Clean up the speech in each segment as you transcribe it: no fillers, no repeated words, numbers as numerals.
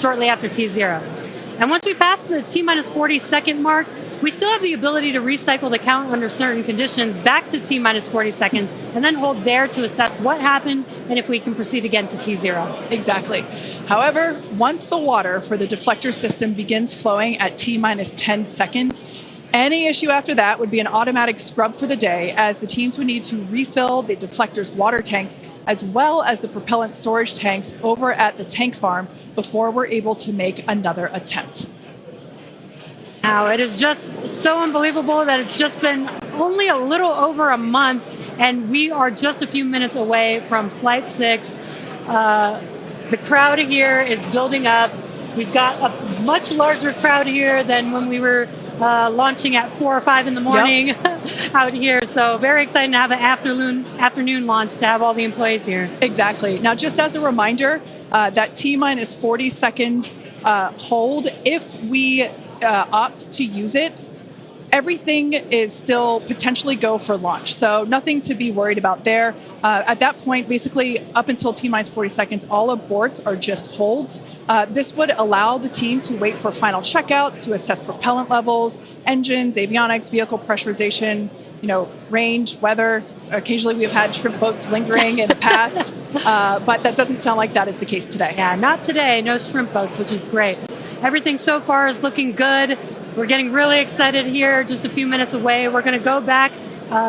shortly after T0. And once we pass the T-minus 40-second mark, we still have the ability to recycle the count under certain conditions back to T-minus 40 seconds and then hold there to assess what happened and if we can proceed again to T0. Exactly. However, once the water for the deflector system begins flowing at T-minus 10 seconds, any issue after that would be an automatic scrub for the day, as the teams would need to refill the deflector's water tanks as well as the propellant storage tanks over at the tank farm before we're able to make another attempt. Now, it is just so unbelievable that it's just been only a little over a month, and we are just a few minutes away from Flight 6. The crowd here is building up. We've got a much larger crowd here than when we were launching at 4 or 5 in the morning. Yep. Out here. So very exciting to have an afternoon launch to have all the employees here. Exactly. Now, just as a reminder, that T-minus 40-second hold, if we opt to use it, everything is still potentially go for launch. So nothing to be worried about there. At that point, basically up until T-minus 40 seconds, all aborts are just holds. This would allow the team to wait for final checkouts to assess propellant levels, engines, avionics, vehicle pressurization, range, weather. Occasionally we've had shrimp boats lingering in the past, but that doesn't sound like that is the case today. Yeah, not today. No shrimp boats, which is great. Everything so far is looking good. We're getting really excited here, just a few minutes away. We're going to go back,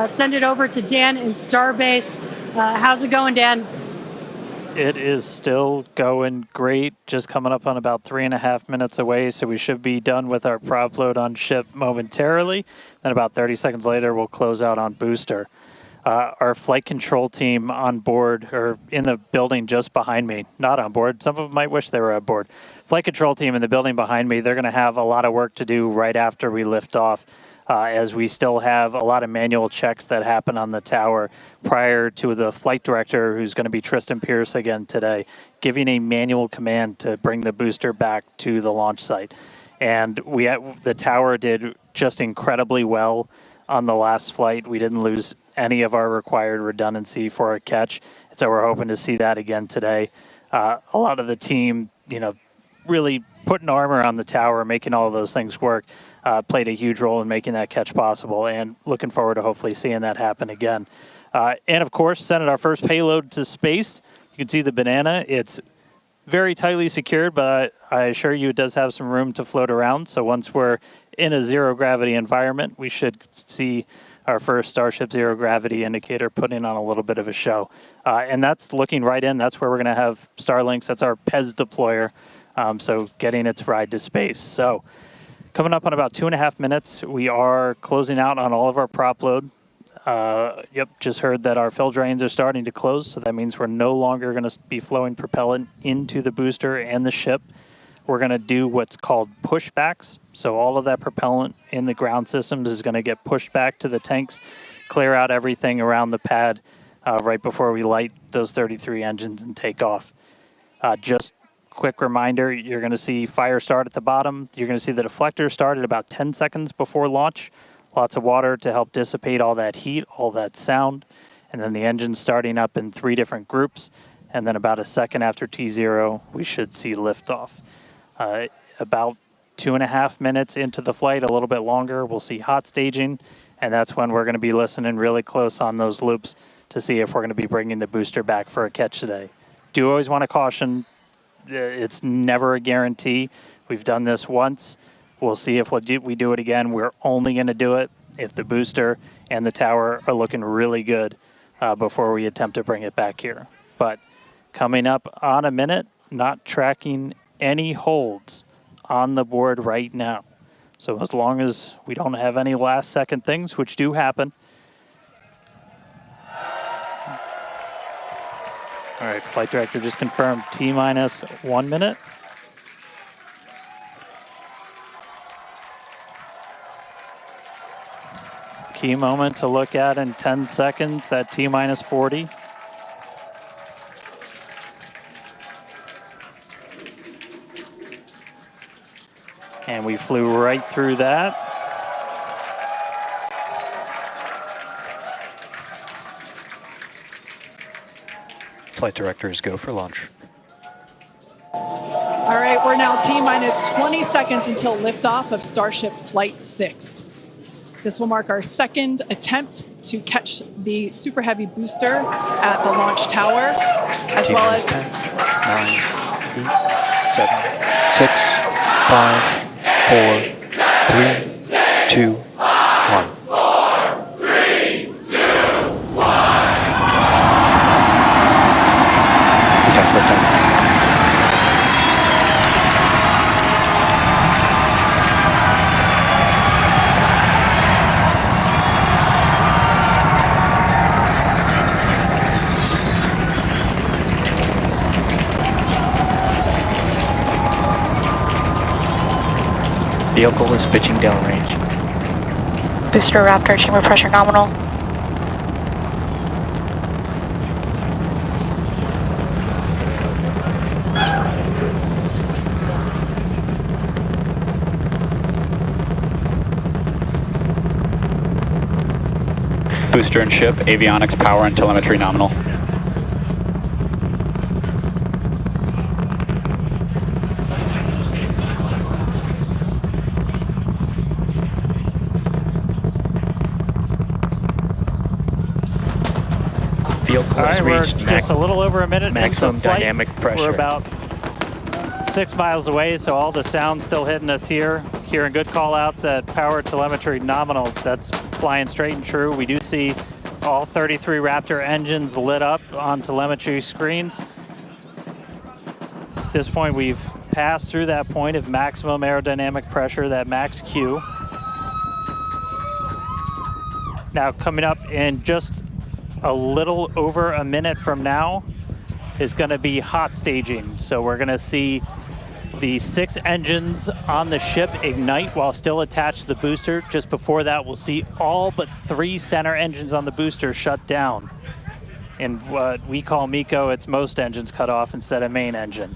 send it over to Dan in Starbase. How's it going, Dan? It is still going great, just coming up on about 3.5 minutes away, so we should be done with our prop load on ship momentarily. Then about 30 seconds later, we'll close out on booster. Our flight control team on board, or in the building just behind me, not on board. Some of them might wish they were on board. Flight control team in the building behind me, they're going to have a lot of work to do right after we lift off, as we still have a lot of manual checks that happen on the tower prior to the flight director, who's going to be Tristan Pierce again today, giving a manual command to bring the booster back to the launch site. And the tower did just incredibly well on the last flight. We didn't lose any of our required redundancy for a catch, so we're hoping to see that again today. A lot of the team, really putting armor on the tower, making all of those things work, played a huge role in making that catch possible, and looking forward to hopefully seeing that happen again. And of course, sending our first payload to space. You can see the banana. It's very tightly secured, but I assure you it does have some room to float around. So once we're in a zero gravity environment, we should see our first Starship zero gravity indicator putting on a little bit of a show. And that's looking right in. That's where we're going to have Starlinks. That's our PEZ deployer. So getting its ride to space. So coming up on about 2.5 minutes, we are closing out on all of our prop load. Just heard that our fill drains are starting to close, so that means we're no longer going to be flowing propellant into the booster and the ship. We're going to do what's called pushbacks. So all of that propellant in the ground systems is going to get pushed back to the tanks, clear out everything around the pad right before we light those 33 engines and take off. Just quick reminder, you're going to see fire start at the bottom. You're going to see the deflector start at about 10 seconds before launch. Lots of water to help dissipate all that heat, all that sound. And then the engine starting up in 3 different groups. And then about a second after T0, we should see liftoff. About 2.5 minutes into the flight, a little bit longer, we'll see hot staging. And that's when we're going to be listening really close on those loops to see if we're going to be bringing the booster back for a catch today. Do always want to caution, it's never a guarantee. We've done this once. We'll see if we do it again. We're only going to do it if the booster and the tower are looking really good before we attempt to bring it back here. But coming up on a minute, not tracking any holds on the board right now. So as long as we don't have any last second things, which do happen. All right, flight director just confirmed T-minus 1 minute. Key moment to look at in 10 seconds, that T-minus 40. And we flew right through that. Flight directors go for launch. All right, we're now T-minus 20 seconds until liftoff of Starship Flight 6. This will mark our second attempt to catch the Super Heavy booster at the launch tower, as well as 10, 9, 8, 7, 6, 5, 4, 3, 2, 1. Vehicle is pitching downrange. Booster Raptor, chamber pressure nominal. Booster and ship, avionics, power, and telemetry nominal. All right, we're just a little over a minute maximum into flight. dynamic pressure. We're about 6 miles away, so all the sound's still hitting us here. Hearing good call-outs that power telemetry nominal, that's flying straight and true. We do see all 33 Raptor engines lit up on telemetry screens. At this point, we've passed through that point of maximum aerodynamic pressure, that max Q. Now, coming up in just a little over a minute from now is going to be hot staging. So we're going to see the 6 engines on the ship ignite while still attached to the booster. Just before that, we'll see all but 3 center engines on the booster shut down. In what we call MECO, it's most engines cut off instead of main engine.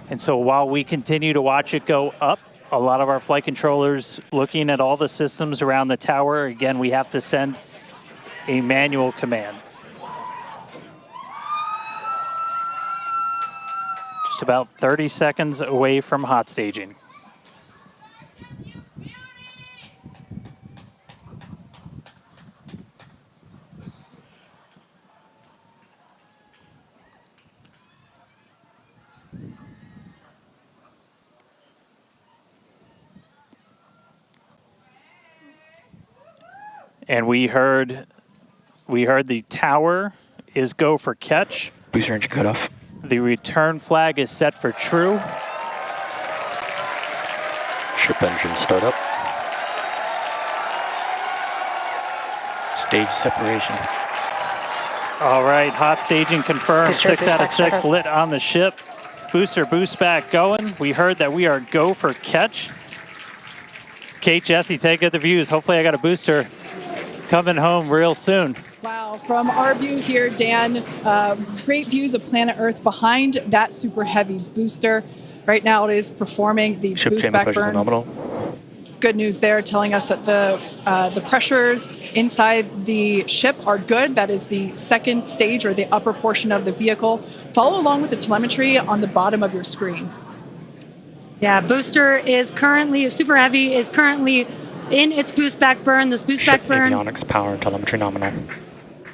And so while we continue to watch it go up, a lot of our flight controllers looking at all the systems around the tower. Again, we have to send a manual command. Just about 30 seconds away from hot staging. And we heard the tower is go for catch. Booster engine cut off. The return flag is set for true. Ship engine start up. Stage separation. All right, hot staging confirmed. Booster 6 out of boost 6 back. lit on the ship. Booster boost back going. We heard that we are go for catch. Kate, Jesse, take the views. Hopefully I got a booster coming home real soon. Wow, from our view here, Dan, great views of planet Earth behind that Super Heavy booster. Right now it is performing the Ship boost chamber back pressure burn. nominal. Good news there, telling us that the pressures inside the ship are good. That is the second stage, or the upper portion of the vehicle. Follow along with the telemetry on the bottom of your screen. Yeah, booster is currently, Super Heavy is currently in its boost back burn. This boost back burn, Avionics, power, and telemetry nominal.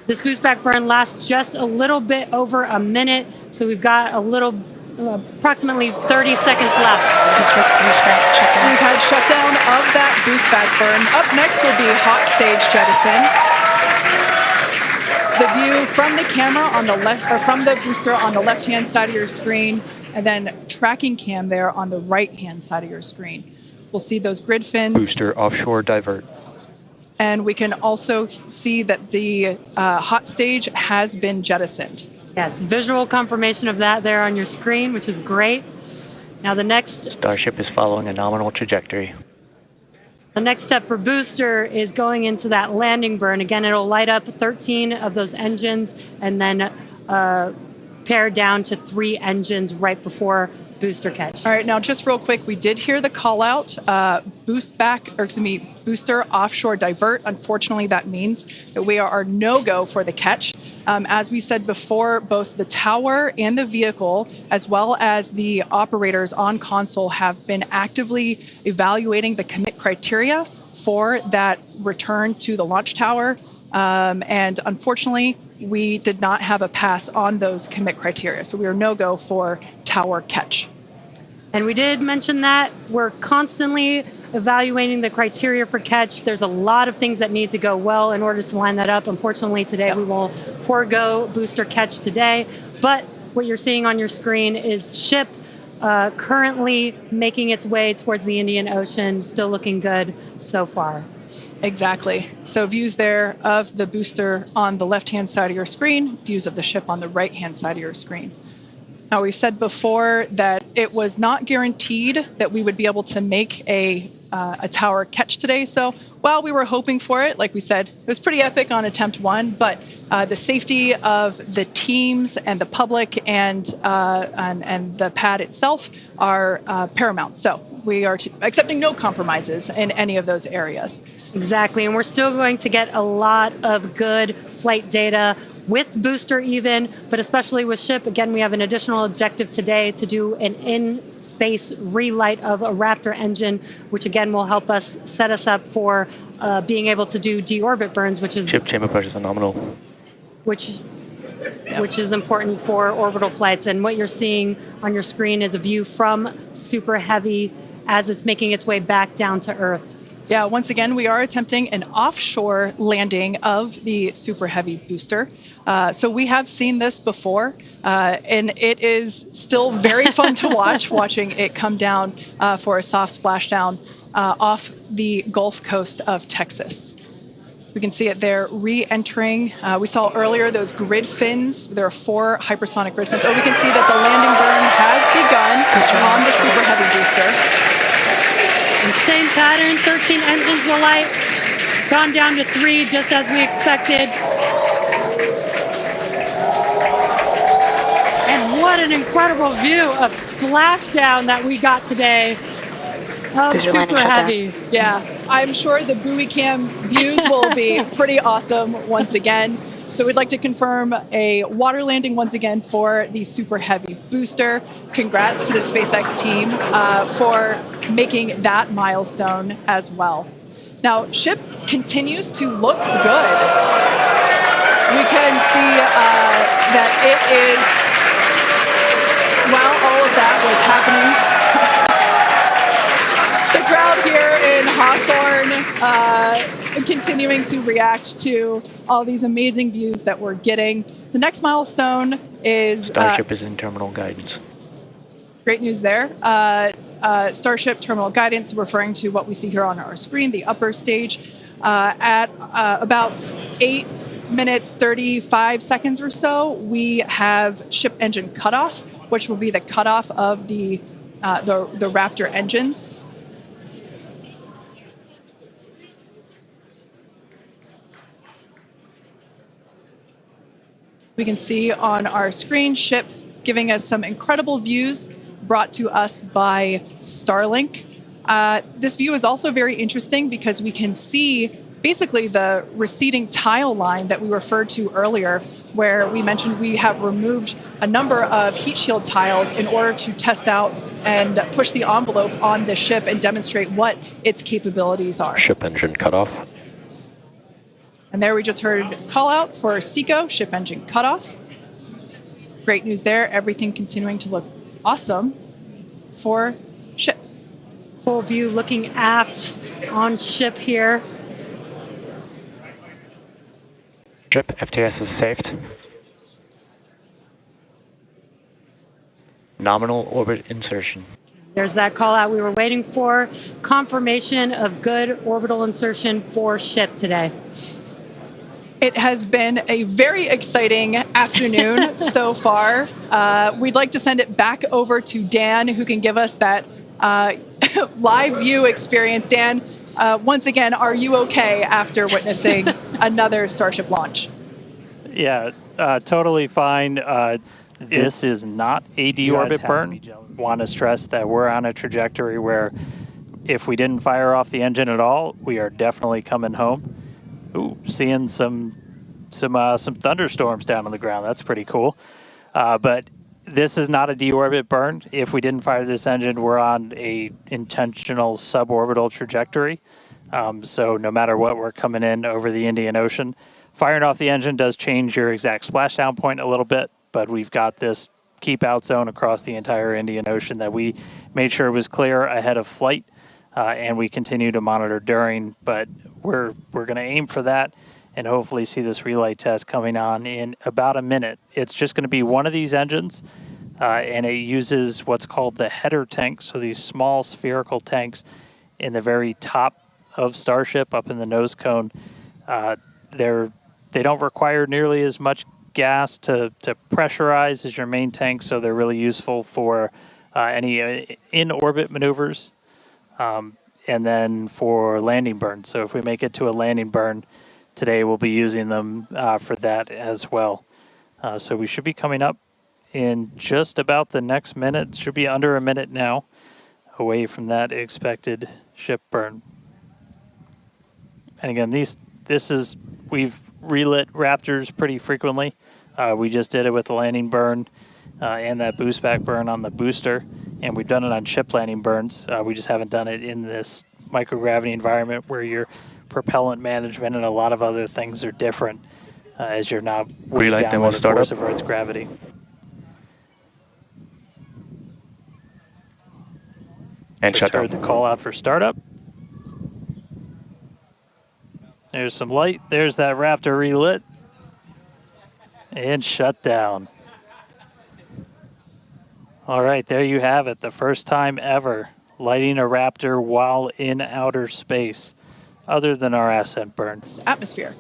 this boost back burn lasts just a little bit over a minute. So we've got a little, approximately 30 seconds left. We've had shutdown of that boost back burn. Up next will be hot stage jettison. The view from the camera on the left, or from the booster on the left-hand side of your screen, and then tracking cam there on the right-hand side of your screen. We'll see those grid fins. Booster offshore divert. And we can also see that the hot stage has been jettisoned. Yes, visual confirmation of that there on your screen, which is great. Now the next Starship is following a nominal trajectory. The next step for booster is going into that landing burn. Again, it'll light up 13 of those engines and then pare down to 3 engines right before booster catch. All right, now just real quick, we did hear the call out, booster offshore divert. Unfortunately, that means that we are no-go for the catch. As we said before, both the tower and the vehicle, as well as the operators on console, have been actively evaluating the commit criteria for that return to the launch tower. And unfortunately, we did not have a pass on those commit criteria. So we are no-go for tower catch. And we did mention that we're constantly evaluating the criteria for catch. There's a lot of things that need to go well in order to line that up. Unfortunately, today we will forego booster catch today. But what you're seeing on your screen is ship currently making its way towards the Indian Ocean, still looking good so far. Exactly. So views there of the booster on the left-hand side of your screen, views of the ship on the right-hand side of your screen. Now, we've said before that it was not guaranteed that we would be able to make a tower catch today. So while we were hoping for it, like we said, it was pretty epic on attempt 1, but the safety of the teams and the public and the pad itself are paramount. So we are accepting no compromises in any of those areas. Exactly, and we're still going to get a lot of good flight data with booster even, but especially with ship. Again, we have an additional objective today to do an in-space relight of a Raptor engine, which again will help us set us up for being able to do deorbit burns, which is ship chamber pressures are nominal. Which is important for orbital flights. And what you're seeing on your screen is a view from Super Heavy as it's making its way back down to Earth. Yeah, once again, we are attempting an offshore landing of the Super Heavy booster. So we have seen this before, and it is still very fun to watch, watching it come down for a soft splashdown off the Gulf Coast of Texas. We can see it there re-entering. We saw earlier those grid fins. There are 4 hypersonic grid fins. Oh, we can see that the landing burn has begun on the Super Heavy booster. And same pattern, 13 engines will light, gone down to 3 just as we expected. And what an incredible view of splashdown that we got today of Super Heavy. Yeah, I'm sure the buoy cam views will be pretty awesome once again. So we'd like to confirm a water landing once again for the Super Heavy booster. Congrats to the SpaceX team for making that milestone as well. Now, ship continues to look good. We can see that it is, while all of that was happening, the crowd here in Hawthorne continuing to react to all these amazing views that we're getting. The next milestone is... Starship is in terminal guidance. Great news there. Starship terminal guidance, referring to what we see here on our screen, the upper stage, at about 8 minutes, 35 seconds or so, we have ship engine cutoff, which will be the cutoff of the Raptor engines. We can see on our screen ship giving us some incredible views brought to us by Starlink. This view is also very interesting because we can see basically the receding tile line that we referred to earlier, where we mentioned we have removed a number of heat shield tiles in order to test out and push the envelope on the ship and demonstrate what its capabilities are. Ship engine cutoff. And there we just heard call out for SECO, ship engine cutoff. Great news there. Everything continuing to look awesome for ship. Full view looking aft on ship here. Ship, FTS is saved. Nominal orbit insertion. There's that call out we were waiting for. Confirmation of good orbital insertion for ship today. It has been a very exciting afternoon so far. We'd like to send it back over to Dan, who can give us that live view experience. Dan, once again, are you okay after witnessing another Starship launch? Yeah, totally fine. This is not a deorbit burn. Want to stress that we're on a trajectory where if we didn't fire off the engine at all, we are definitely coming home. Ooh, seeing some some thunderstorms down on the ground. That's pretty cool. But this is not a deorbit burn. If we didn't fire this engine, we're on a intentional suborbital trajectory. So no matter what, we're coming in over the Indian Ocean. Firing off the engine does change your exact splashdown point a little bit, but we've got this keep out zone across the entire Indian Ocean that we made sure was clear ahead of flight, and we continue to monitor during. But we're going to aim for that and hopefully see this relight test coming on in about a minute. It's just going to be one of these engines, and it uses what's called the header tank, so these small spherical tanks in the very top of Starship up in the nose cone. They don't require nearly as much gas to pressurize as your main tank, so they're really useful for any in-orbit maneuvers, and then for landing burns. So if we make it to a landing burn today, we'll be using them for that as well. So we should be coming up in just about the next minute. Should be under a minute now away from that expected ship burn. And again, we've relit Raptors pretty frequently. We just did it with the landing burn and that boost back burn on the booster, and we've done it on ship landing burns. We just haven't done it in this microgravity environment where your propellant management and a lot of other things are different, as you're not weighed down by the force of Earth's gravity. And just heard the call out for startup. There's some light. There's that Raptor relit. And shut down. All right, there you have it. The first time ever lighting a Raptor while in outer space, other than our ascent burn. Atmosphere.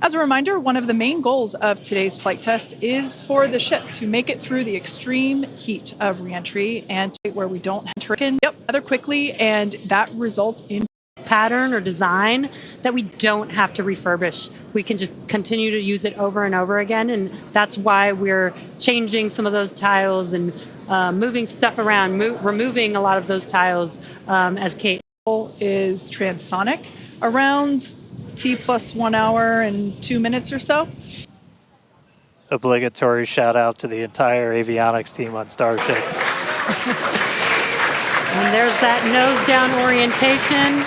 As a reminder, one of the main goals of today's flight test is for the ship to make it through the extreme heat of reentry and where we don't enter in rather quickly, and that results in pattern or design that we don't have to refurbish. We can just continue to use it over and over again, and that's why we're changing some of those tiles and moving stuff around, removing a lot of those tiles as Kate is transonic around T plus 1 hour and 2 minutes or so. Obligatory shout out to the entire avionics team on Starship. And there's that nose down orientation.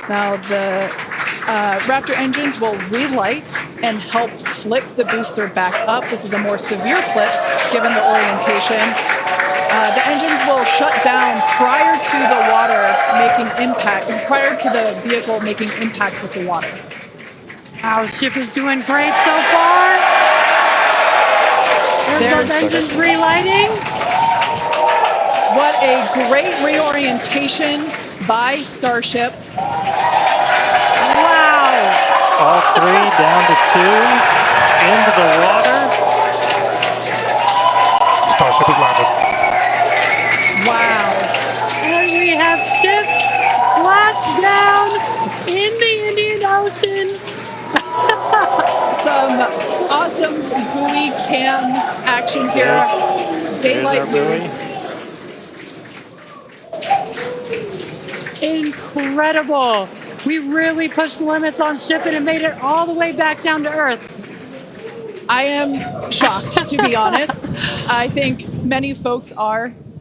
Now the Raptor engines will relight and help flip the booster back up. This is a more severe flip given the orientation. The engines will shut down prior to the vehicle making impact with the water. Our ship is doing great so far. There's those engines relighting. What a great reorientation by Starship. Wow. All three down to 2 into the water. Starship is landed. Wow. And we have ship splashed down in the Indian Ocean. Some awesome buoy cam action here. Daylight views. Incredible. We really pushed the limits on ship and it made it all the way back down to Earth. I am shocked, to be honest. I think many folks are.